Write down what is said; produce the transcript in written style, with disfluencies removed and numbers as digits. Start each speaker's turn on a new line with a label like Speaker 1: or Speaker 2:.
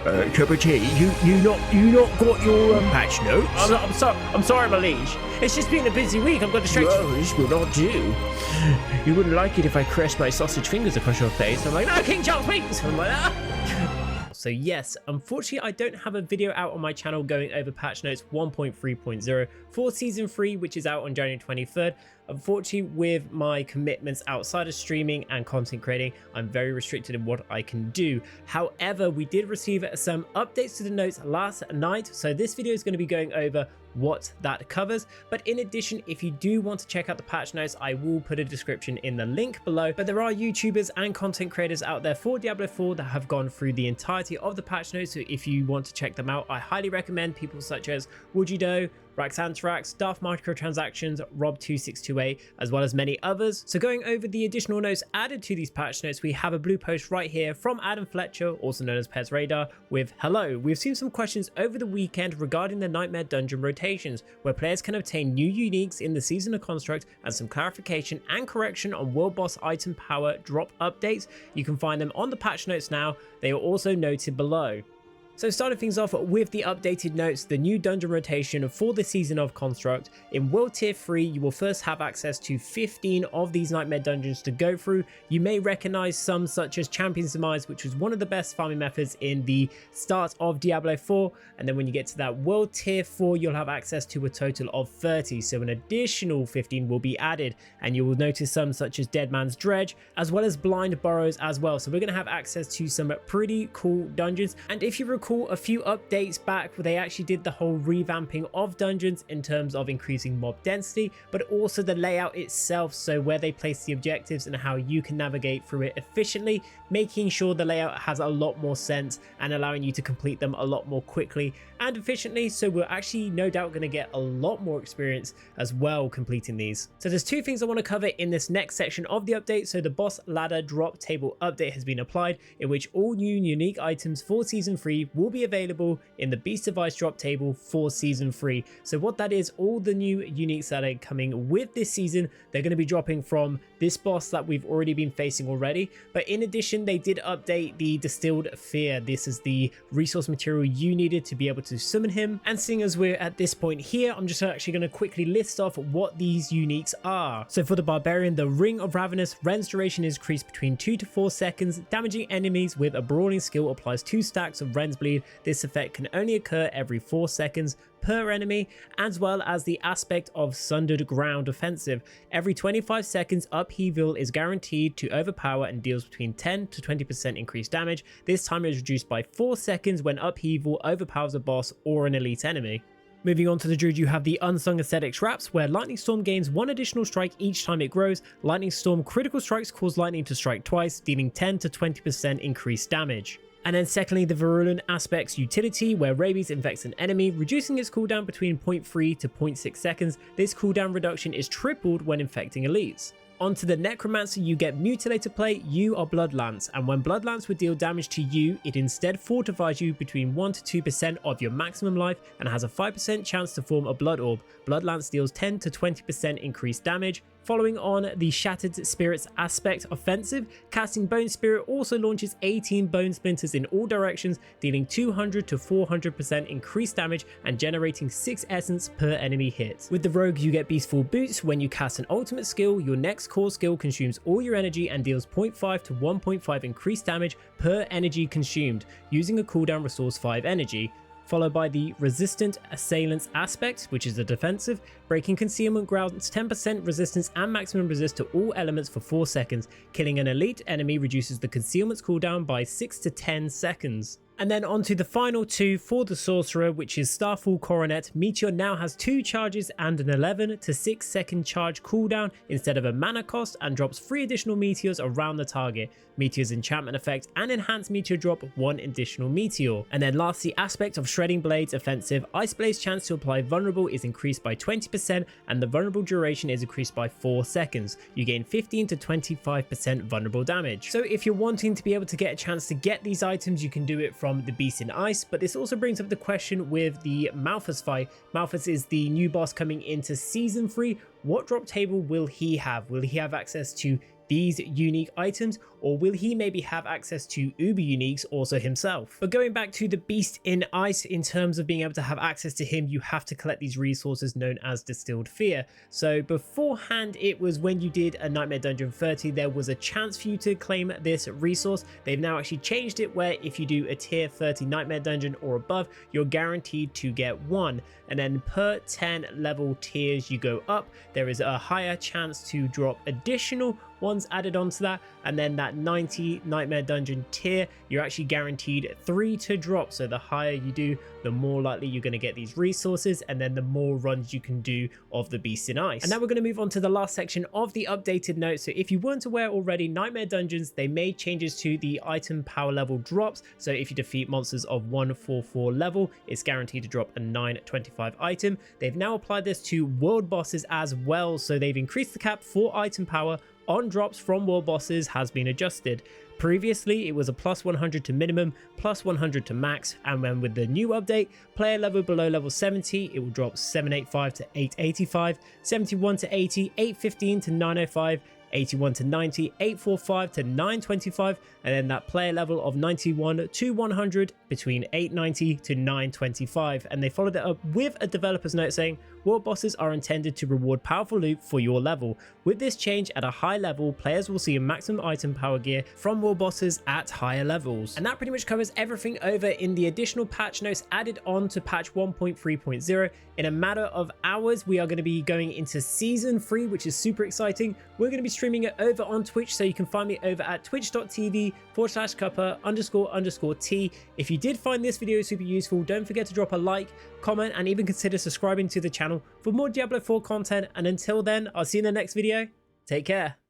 Speaker 1: Cup of tea, you not got your patch notes?
Speaker 2: I'm sorry, my liege. It's just been a busy week. I've got distracted.
Speaker 1: No, this will not do. You wouldn't like it if I caressed my sausage fingers across your face.
Speaker 2: I'm like, no, King Charles, please. I'm like,
Speaker 3: So yes, unfortunately I don't have a video out on my channel going over patch notes 1.3.0 for season 3, which is out on January 23rd. Unfortunately, with my commitments outside of streaming and content creating, I'm very restricted in what I can do. However, we did receive some updates to the notes last night, so this video is going to be going over what that covers. But in addition, if you do want to check out the patch notes, I will put a description in the link below. But there are YouTubers and content creators out there for Diablo 4 that have gone through the entirety of the patch notes, so if you want to check them out, I highly recommend people such as Woojiedo, Raxantarax, Daft Microtransactions, Rob2628, as well as many others. So going over the additional notes added to these patch notes, we have a blue post right here from Adam Fletcher, also known as Pez Radar, with hello. We've seen some questions over the weekend regarding the Nightmare Dungeon rotations, where players can obtain new uniques in the Season of Construct, and some clarification and correction on World Boss item power drop updates. You can find them on the patch notes now. They are also noted below. So starting things off with the updated notes, the new dungeon rotation for the Season of Construct. In World Tier 3, you will first have access to 15 of these Nightmare Dungeons to go through. You may recognize some such as Champion's Demise, which was one of the best farming methods in the start of Diablo 4. And then when you get to that World Tier 4, you'll have access to a total of 30. So an additional 15 will be added. And you will notice some such as Dead Man's Dredge, as well as Blind Burrows as well. So we're going to have access to some pretty cool dungeons. And if you recall, a few updates back where they actually did the whole revamping of dungeons in terms of increasing mob density, but also the layout itself, so where they place the objectives and how you can navigate through it efficiently, making sure the layout has a lot more sense and allowing you to complete them a lot more quickly and efficiently. So we're actually no doubt going to get a lot more experience as well completing these. So there's two things I want to cover in this next section of the update. So the boss ladder drop table update has been applied, in which all new unique items for season 3 will be available in the Beast Device drop table for season 3. So what that is, all the new uniques that are coming with this season, they're going to be dropping from this boss that we've already been facing already. But in addition, they did update the Distilled Fear. This is the resource material you needed to be able to summon him. And seeing as we're at this point here, I'm just actually going to quickly list off what these uniques are. So for the Barbarian, the Ring of Ravenous, Ren's duration is increased between 2 to 4 seconds. Damaging enemies with a brawling skill applies 2 stacks of Ren's bleed. This effect can only occur every 4 seconds per enemy, as well as the aspect of Sundered Ground Offensive. Every 25 seconds, upheaval is guaranteed to overpower and deals between 10 to 20% increased damage. This time is reduced by 4 seconds when upheaval overpowers a boss or an elite enemy. Moving on to the Druid, you have the Unsung Aesthetics Wraps, where Lightning Storm gains 1 additional strike each time it grows. Lightning Storm critical strikes cause lightning to strike twice, dealing 10 to 20% increased damage. And then secondly, the Virulent Aspects Utility, where Rabies infects an enemy, reducing its cooldown between 0.3 to 0.6 seconds. This cooldown reduction is tripled when infecting elites. Onto the Necromancer, you get Mutilator plate. You are Blood Lance, and when Blood Lance would deal damage to you, it instead fortifies you between 1 to 2% of your maximum life and has a 5% chance to form a Blood Orb. Blood Lance deals 10 to 20% increased damage. Following on the Shattered Spirits Aspect Offensive, casting Bone Spirit also launches 18 Bone Splinters in all directions, dealing 200 to 400% increased damage and generating 6 essence per enemy hit. With the Rogue, you get Beastful Boots. When you cast an ultimate skill, your next core skill consumes all your energy and deals 0.5 to 1.5 increased damage per energy consumed. Using a cooldown restores 5 energy. Followed by the Resistant Assailants Aspect, which is the defensive. Breaking Concealment grants 10% resistance and maximum resist to all elements for 4 seconds. Killing an elite enemy reduces the concealment's cooldown by 6 to 10 seconds. And then onto the final two for the Sorcerer, which is Starfall Coronet. Meteor now has 2 charges and an 11 to 6 second charge cooldown instead of a mana cost, and drops 3 additional meteors around the target. Meteor's enchantment effect and enhanced meteor drop 1 additional meteor. And then lastly, Aspect of Shredding Blades Offensive. Ice Blade's chance to apply vulnerable is increased by 20%, and the vulnerable duration is increased by 4 seconds. You gain 15 to 25% vulnerable damage. So if you're wanting to be able to get a chance to get these items, you can do it from the Beast in Ice. But this also brings up the question with the Malphas fight. Malphas is the new boss coming into season 3. What drop table will he have? Will he have access to these unique items, or will he maybe have access to uber uniques also himself? But going back to the beast in ice, in terms of being able to have access to him, you have to collect these resources known as Distilled Fear. So beforehand, it was when you did a Nightmare Dungeon 30, there was a chance for you to claim this resource. They've now actually changed it where if you do a tier 30 Nightmare Dungeon or above, you're guaranteed to get one. And then per 10 level tiers you go up, there is a higher chance to drop additional ones added onto that. And then that 90 Nightmare Dungeon tier, you're actually guaranteed 3 to drop. So the higher you do, the more likely you're going to get these resources, and then the more runs you can do of the Beast in Ice. And now we're going to move on to the last section of the updated notes. So if you weren't aware already, Nightmare Dungeons, they made changes to the item power level drops. So if you defeat monsters of 144 level, it's guaranteed to drop a 925 item. They've now applied this to world bosses as well. So they've increased the cap for item power on drops from world bosses has been adjusted. Previously, it was a plus 100 to minimum, plus 100 to max, and when with the new update, player level below level 70, it will drop 785 to 885, 71 to 80, 815 to 905, 81 to 90, 845 to 925, and then that player level of 91 to 100 between 890 to 925. And they followed it up with a developer's note saying, world bosses are intended to reward powerful loot for your level. With this change at a high level, players will see a maximum item power gear from world bosses at higher levels. And that pretty much covers everything over in the additional patch notes added on to patch 1.3.0. In a matter of hours, we are going to be going into season 3, which is super exciting. We're going to be streaming it over on Twitch, so you can find me over at twitch.tv/cuppa__t. If you did find this video super useful, don't forget to drop a like, comment, and even consider subscribing to the channel for more Diablo 4 content. And until then, I'll see you in the next video. Take care.